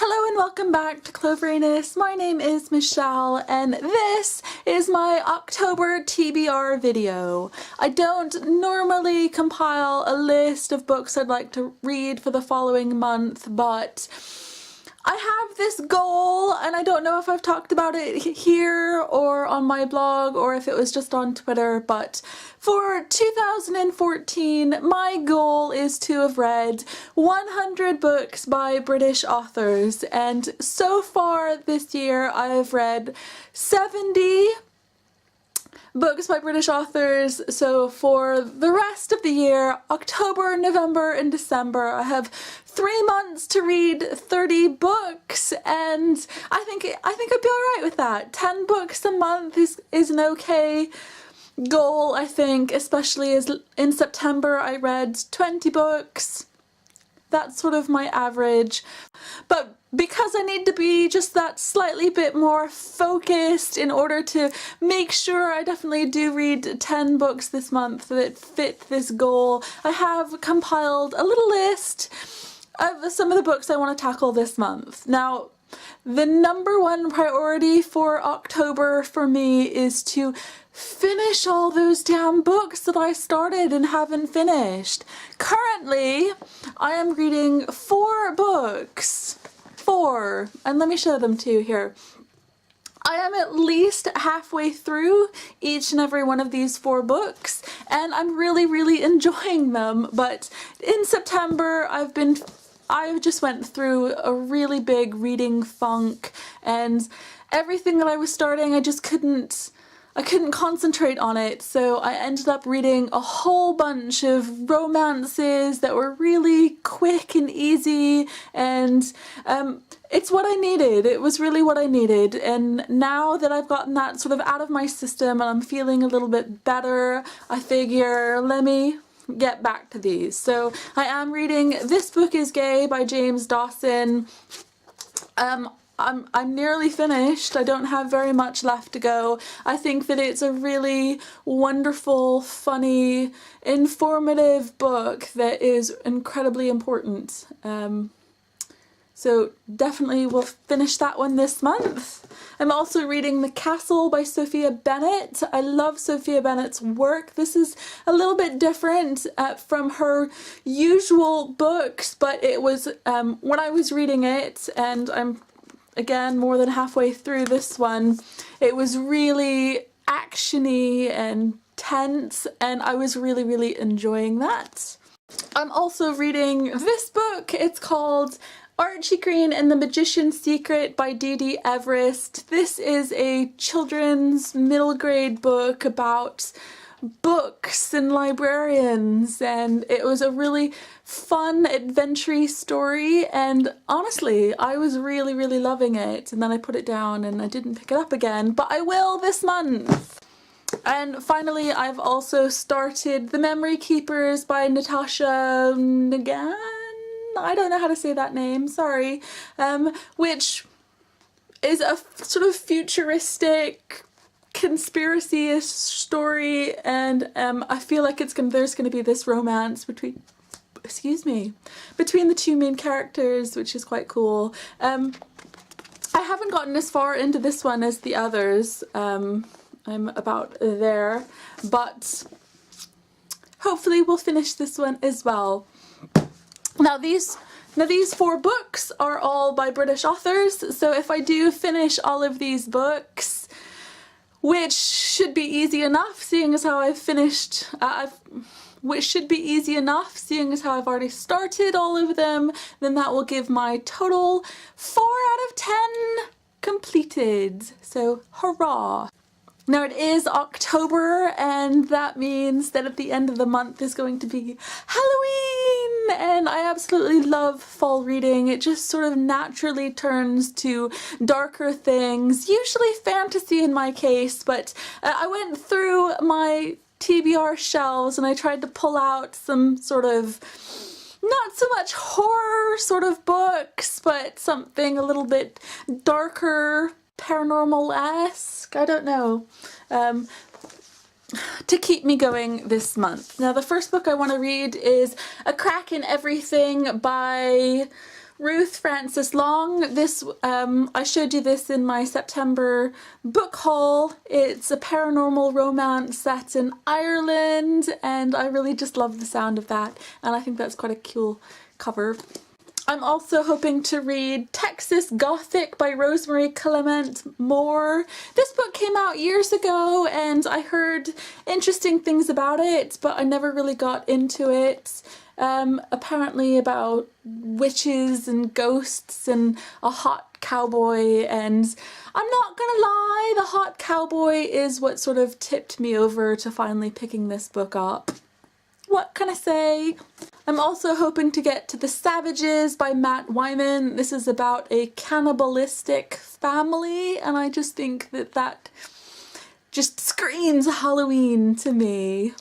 Hello and welcome back to Cloveriness. My name is Michelle and this is my October TBR video. I don't normally compile a list of books I'd like to read for the following month, but I have this goal and I don't know if I've talked about it here or on my blog or if it was just on Twitter, but for 2014 my goal is to have read 100 books by British authors, and so far this year I have read 70 books by British authors. So for the rest of the year, October, November and December, I have 3 months to read 30 books, and I think I'd be alright with that. 10 books a month is an okay goal, I think, especially as in September I read 20 books. That's sort of my average. But because I need to be just that slightly bit more focused in order to make sure I definitely do read 10 books this month that fit this goal, I have compiled a little list of some of the books I want to tackle this month. Now, the number one priority for October for me is to finish all those damn books that I started and haven't finished. Currently, I am reading 4 books. 4, and let me show them to you here. I am at least halfway through each and every one of these 4 books, and I'm really enjoying them. But in September, I just went through a really big reading funk, and everything that I was starting, I couldn't concentrate on it, so I ended up reading a whole bunch of romances that were really quick and easy, and it's what I needed. It was really what I needed, and now that I've gotten that sort of out of my system and I'm feeling a little bit better, I figure let me get back to these. So I am reading This Book Is Gay by James Dawson. I'm nearly finished. I don't have very much left to go. I think that it's a really wonderful, funny, informative book that is incredibly important. So definitely will finish that one this month. I'm also reading The Castle by Sophia Bennett. I love Sophia Bennett's work. This is a little bit different from her usual books, but it was when I was reading it, and I'm again more than halfway through this one, it was really actiony and tense, and I was really enjoying that. I'm also reading this book. It's called Archie Green and the Magician's Secret by D.D. Everest. This is a children's middle grade book about books and librarians, and it was a really fun, adventure-y story, and honestly, I was really loving it, and then I put it down and I didn't pick it up again, but I will this month. And finally, I've also started The Memory Keepers by Natasha Nagan. I don't know how to say that name, sorry, which is a sort of futuristic conspiracy-ish story, and I feel like there's gonna be this romance between the two main characters, which is quite cool. I haven't gotten as far into this one as the others. I'm about there, but hopefully we'll finish this one as well. Now these 4 books are all by British authors, so if I do finish all of these books, which should be easy enough seeing as how I've finished, which should be easy enough seeing as how I've already started all of them, then that will give my total 4 out of 10 completed. So hurrah! Now it is October, and that means that at the end of the month is going to be Halloween, and I absolutely love fall reading. It just sort of naturally turns to darker things, usually fantasy in my case, but I went through my TBR shelves and I tried to pull out some sort of not so much horror sort of books, but something a little bit darker, paranormal-esque, I don't know, to keep me going this month. Now the first book I want to read is A Crack in Everything by Ruth Frances Long. This, I showed you this in my September book haul. It's a paranormal romance set in Ireland, and I really just love the sound of that, and I think that's quite a cool cover. I'm also hoping to read Texas Gothic by Rosemary Clement Moore. This book came out years ago and I heard interesting things about it, but I never really got into it. Apparently about witches and ghosts and a hot cowboy, and I'm not gonna lie, the hot cowboy is what sort of tipped me over to finally picking this book up. What can I say? I'm also hoping to get to The Savages by Matt Wyman. This is about a cannibalistic family, and I just think that that just screams Halloween to me.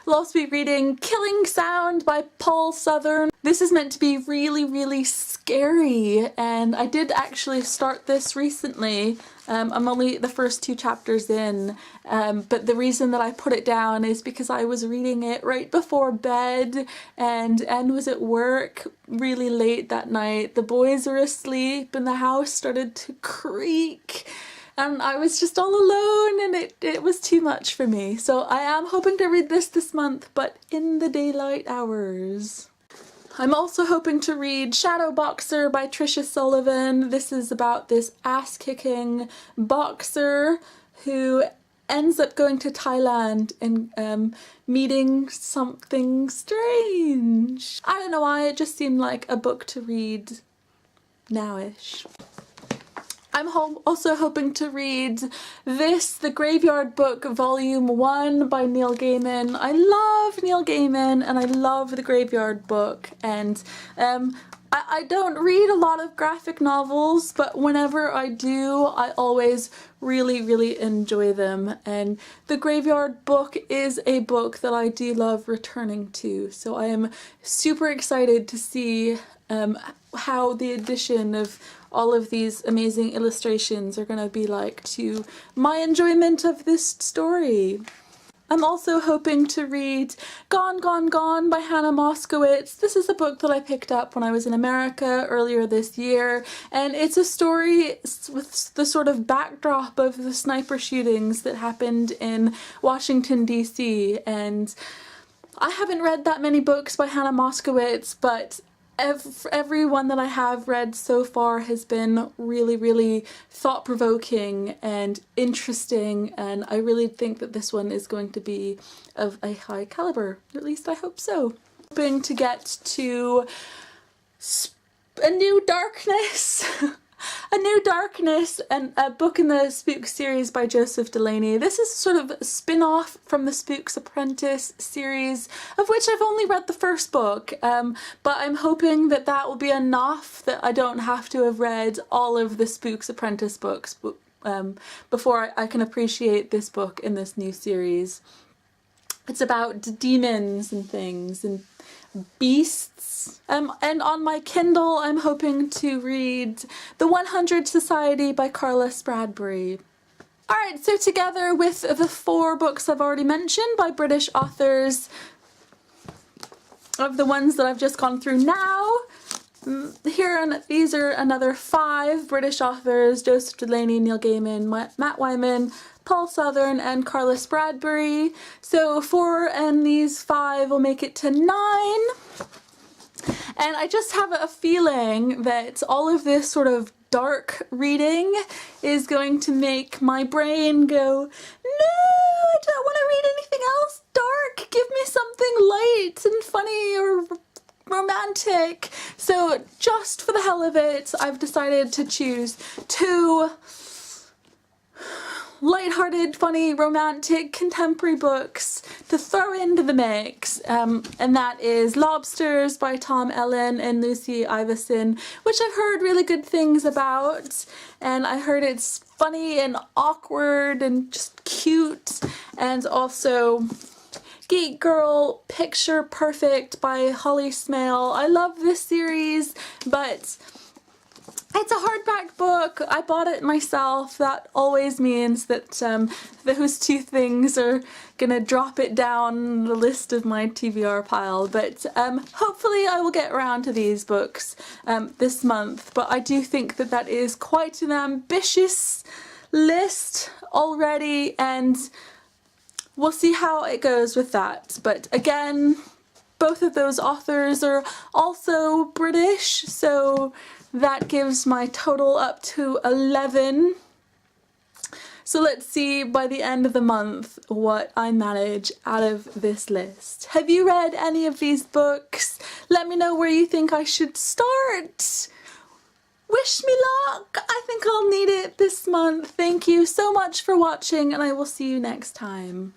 I'll also be reading Killing Sound by Paul Southern. This is meant to be really, really scary, and I did actually start this recently. I'm only the first 2 chapters in, but the reason that I put it down is because I was reading it right before bed and was at work really late that night. The boys were asleep and the house started to creak. And I was just all alone, and it was too much for me. So I am hoping to read this month, but in the daylight hours. I'm also hoping to read Shadow Boxer by Tricia Sullivan. This is about this ass-kicking boxer who ends up going to Thailand and meeting something strange. I don't know why, it just seemed like a book to read now-ish. I'm also hoping to read The Graveyard Book Volume 1 by Neil Gaiman. I love Neil Gaiman and I love The Graveyard Book, and I don't read a lot of graphic novels, but whenever I do, I always really, really enjoy them, and The Graveyard Book is a book that I do love returning to, so I am super excited to see how the addition of all of these amazing illustrations are going to be like to my enjoyment of this story. I'm also hoping to read Gone, Gone, Gone by Hannah Moskowitz. This is a book that I picked up when I was in America earlier this year, and it's a story with the sort of backdrop of the sniper shootings that happened in Washington, D.C. And I haven't read that many books by Hannah Moskowitz, but every one that I have read so far has been really, really thought-provoking and interesting, and I really think that this one is going to be of a high caliber. At least I hope so. Hoping to get to A New Darkness. A New Darkness, and a book in the Spook series by Joseph Delaney. This is sort of a spin-off from the Spook's Apprentice series, of which I've only read the first book, but I'm hoping that that will be enough that I don't have to have read all of the Spook's Apprentice books before I can appreciate this book in this new series. It's about demons and things and beasts. And on my Kindle I'm hoping to read The 100 Society by Carla Spradbury. Alright, so together with the 4 books I've already mentioned by British authors, of the ones that I've just gone through now, these are another 5 British authors: Joseph Delaney, Neil Gaiman, Matt Wyman, Paul Southern, and Carla Spradbury. So 4 and these 5 will make it to 9. And I just have a feeling that all of this sort of dark reading is going to make my brain go, no, I don't want to read anything else dark. Give me something light and funny or romantic. So just for the hell of it, I've decided to choose 2 lighthearted, funny, romantic, contemporary books to throw into the mix, and that is Lobsters by Tom Ellen and Lucy Iveson, which I've heard really good things about, and I heard it's funny and awkward and just cute, and also Geek Girl Picture Perfect by Holly Smale. I love this series, but it's a hardback book. I bought it myself. That always means that those two things are gonna drop it down the list of my TBR pile, but hopefully I will get around to these books this month. But I do think that that is quite an ambitious list already, and we'll see how it goes with that. But again, both of those authors are also British, so that gives my total up to 11. So let's see by the end of the month what I manage out of this list. Have you read any of these books? Let me know where you think I should start. Wish me luck! I think I'll need it this month. Thank you so much for watching, and I will see you next time.